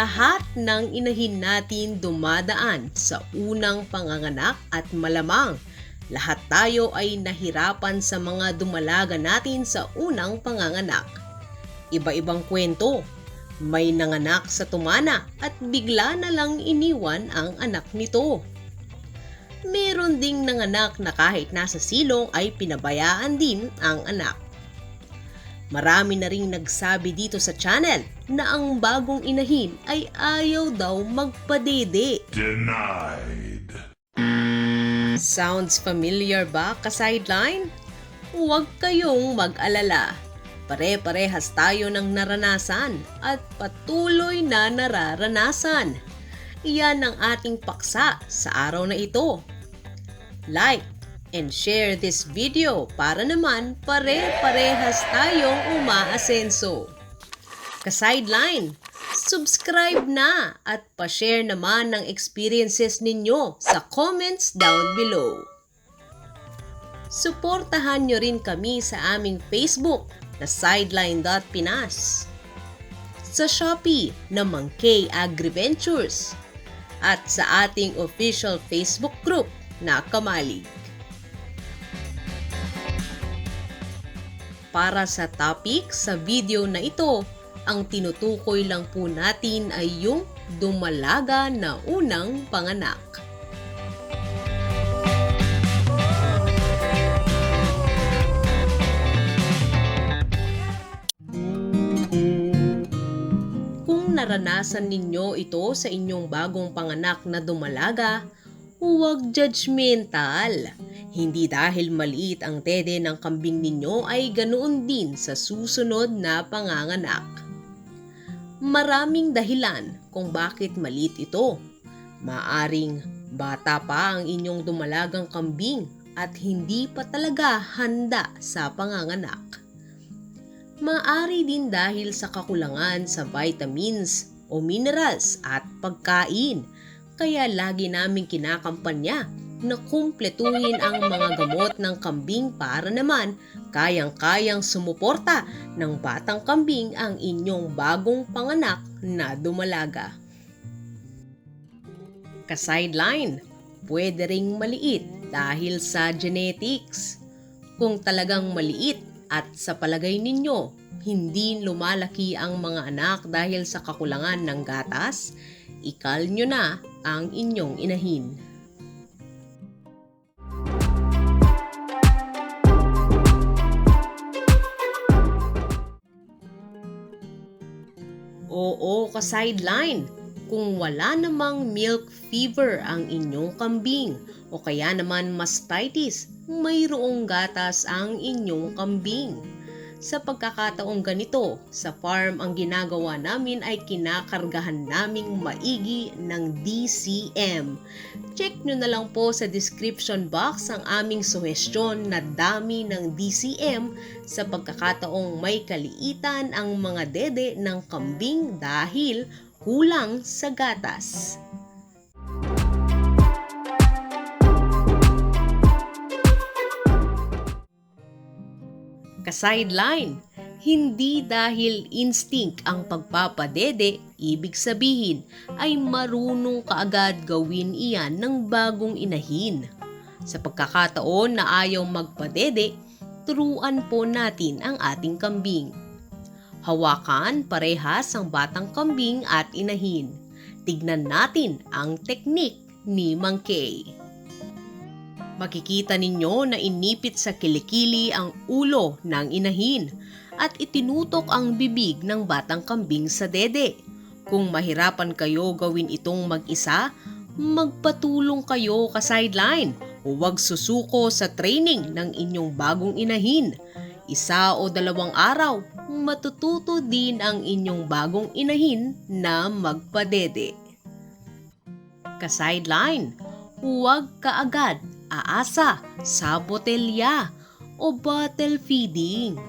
Lahat ng inahin natin dumadaan sa unang panganganak at malamang lahat tayo ay nahirapan sa mga dumalaga natin sa unang panganganak. Iba-ibang kwento. May nanganak sa tumana at bigla na lang iniwan ang anak nito. Meron ding nanganak na kahit nasa silong ay pinabayaan din ang anak. Marami na ring nagsabi dito sa channel na ang bagong inahin ay ayaw daw magpadede. Denied. Sounds familiar ba, ka-sideline? Huwag kayong mag-alala. Pare-parehas tayo ng naranasan at patuloy na nararanasan. Iyan ang ating paksa sa araw na ito. Like and share this video para naman pare-parehas tayong umaasenso. Ka-sideline, subscribe na at pa-share naman ng experiences ninyo sa comments down below. Suportahan nyo rin kami sa aming Facebook na sideline.pinas, sa Shopee na Mangkay Agriventures, at sa ating official Facebook group na Kamalig. Para sa topic sa video na ito, ang tinutukoy lang po natin ay yung dumalaga na unang panganak. Kung naranasan ninyo ito sa inyong bagong panganak na dumalaga, huwag judgmental. Hindi dahil maliit ang dede ng kambing ninyo ay ganoon din sa susunod na panganganak. Maraming dahilan kung bakit maliit ito. Maaring bata pa ang inyong dumalagang kambing at hindi pa talaga handa sa panganganak. Maaari din dahil sa kakulangan sa vitamins o minerals at pagkain, kaya lagi naming kinakampanya na kumpletuhin ang mga gamot ng kambing para naman kayang-kayang sumuporta ng batang kambing ang inyong bagong panganak na dumalaga. Ka-sideline, pwede ring maliit dahil sa genetics. Kung talagang maliit at sa palagay ninyo, hindi lumalaki ang mga anak dahil sa kakulangan ng gatas, ikal nyo na ang inyong inahin. Oo, ka-sideline, kung wala namang milk fever ang inyong kambing o kaya naman mastitis, mayroong gatas ang inyong kambing. Sa pagkakataong ganito, sa farm ang ginagawa namin ay kinakargahan naming maigi ng DCM. Check nyo na lang po sa description box ang aming suhestyon na dami ng DCM sa pagkakataong may kaliitan ang mga dede ng kambing dahil kulang sa gatas. Ka-sideline, hindi dahil instinct ang pagpapadede, ibig sabihin ay marunong kaagad gawin iyan ng bagong inahin. Sa pagkakataon na ayaw magpadede, turuan po natin ang ating kambing. Hawakan parehas ang batang kambing at inahin. Tignan natin ang teknik ni Mangkay. Makikita ninyo na inipit sa kilikili ang ulo ng inahin at itinutok ang bibig ng batang kambing sa dede. Kung mahirapan kayo gawin itong mag-isa, magpatulong kayo ka-sideline o huwag susuko sa training ng inyong bagong inahin. 1 o 2 araw, matututo din ang inyong bagong inahin na magpadede. Ka-sideline, huwag kaagad aasa sa botelya o bottle feeding.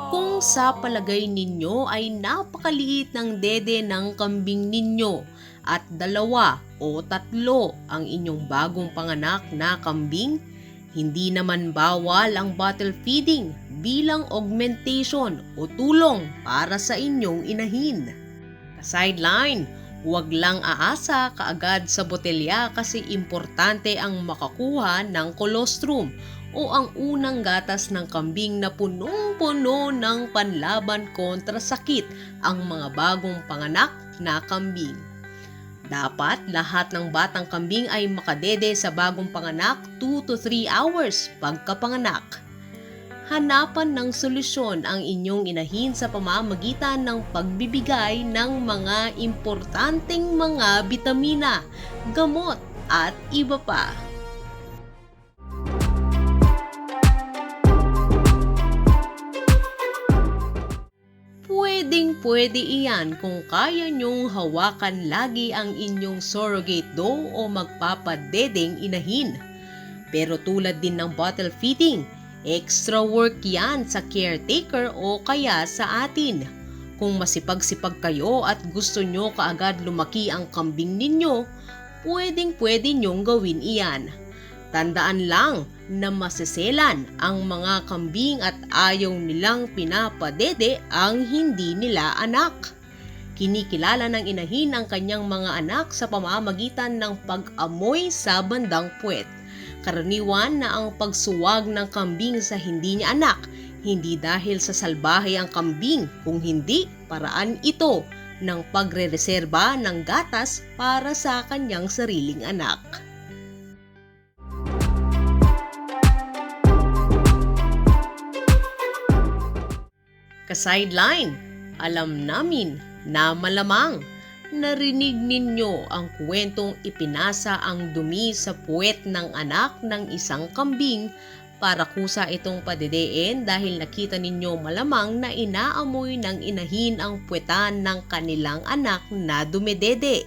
Kung sa palagay ninyo ay napakaliit ng dede ng kambing ninyo at 2 o 3 ang inyong bagong panganak na kambing, Hindi naman bawal ang bottle feeding bilang augmentation o tulong para sa inyong inahin. Sideline, huwag lang aasa kaagad sa botelya kasi importante ang makakuha ng colostrum o ang unang gatas ng kambing na punong-puno ng panlaban kontra sakit ang mga bagong panganak na kambing. Dapat lahat ng batang kambing ay makadede sa bagong panganak 2 to 3 hours pagkapanganak. Hanapan ng solusyon ang inyong inahin sa pamamagitan ng pagbibigay ng mga importanteng mga bitamina, gamot at iba pa. Pwedeng-pwede iyan kung kaya nyong hawakan lagi ang inyong surrogate doe o magpapadedeng inahin. Pero tulad din ng bottle feeding, extra work yan sa caretaker o kaya sa atin. Kung masipag-sipag kayo at gusto nyo kaagad lumaki ang kambing ninyo, pwedeng-pwede nyong gawin iyan. Tandaan lang na maseselan ang mga kambing at ayaw nilang pinapadede ang hindi nila anak. Kinikilala ng inahin ang kanyang mga anak sa pamamagitan ng pag-amoy sa bandang puwet. Karaniwan na ang pagsuwag ng kambing sa hindi niya anak, hindi dahil sa salbahe ang kambing, kung hindi paraan ito ng pagrereserba ng gatas para sa kanyang sariling anak. Ka-sideline, alam namin na malamang narinig ninyo ang kwentong ipinasa ang dumi sa puwet ng anak ng isang kambing para kusa itong padedein dahil nakita ninyo malamang na inaamoy ng inahin ang puwetan ng kanilang anak na dumedede.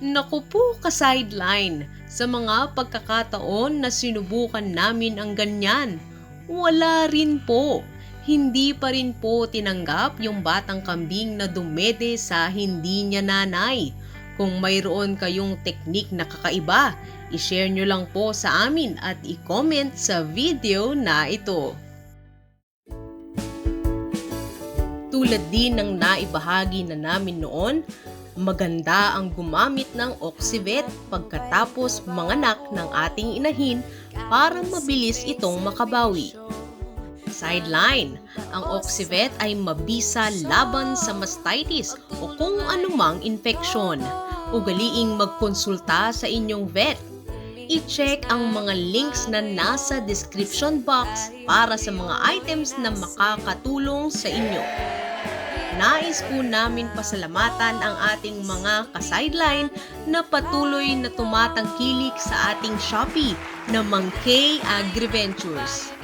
Naku po, ka-sideline, sa mga pagkakataon na sinubukan namin ang ganyan, wala rin po. Hindi pa rin po tinanggap yung batang kambing na dumede sa hindi niya nanay. Kung mayroon kayong teknik na kakaiba, i-share nyo lang po sa amin at i-comment sa video na ito. Tulad din ng naibahagi na namin noon, maganda ang gumamit ng Oxyvet pagkatapos manganak ng ating inahin para mabilis itong makabawi. Sideline, ang Oxyvet ay mabisa laban sa mastitis o kung anumang infeksyon. Ugaliing magkonsulta sa inyong vet. I-check ang mga links na nasa description box para sa mga items na makakatulong sa inyo. Nais po namin pasalamatan ang ating mga ka-sideline na patuloy na tumatangkilik sa ating Shopee na Mang Kay Agriventures.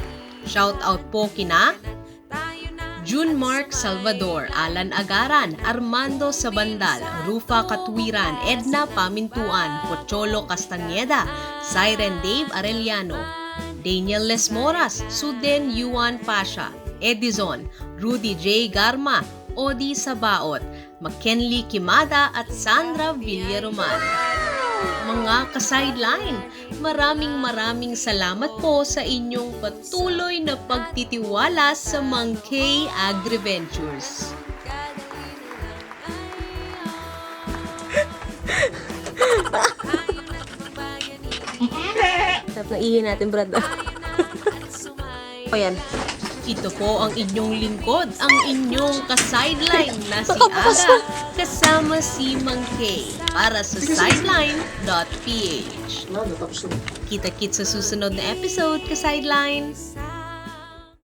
Shout out po kina June Mark Salvador, Alan Agaran, Armando Sabandal, Rufa Katwiran, Edna Pamintuan, Pocholo Castañeda, Siren Dave Arellano, Daniel Lesmoras, Suden Yuan Pasha, Edison, Rudy J. Garma, Odi Sabaot, McKinley Kimada at Sandra Villaroman. Mga ka-sideline, maraming salamat po sa inyong patuloy na pagtitiwala sa Mang Kay Agriventures. Sarap na ihi natin, Brad. O yan. Ito po ang inyong lingkod, ang inyong ka-sideline na si Aga, kasama si Mang Kay para sa sideline.ph. Kita-kits sa susunod na episode, ka-sideline!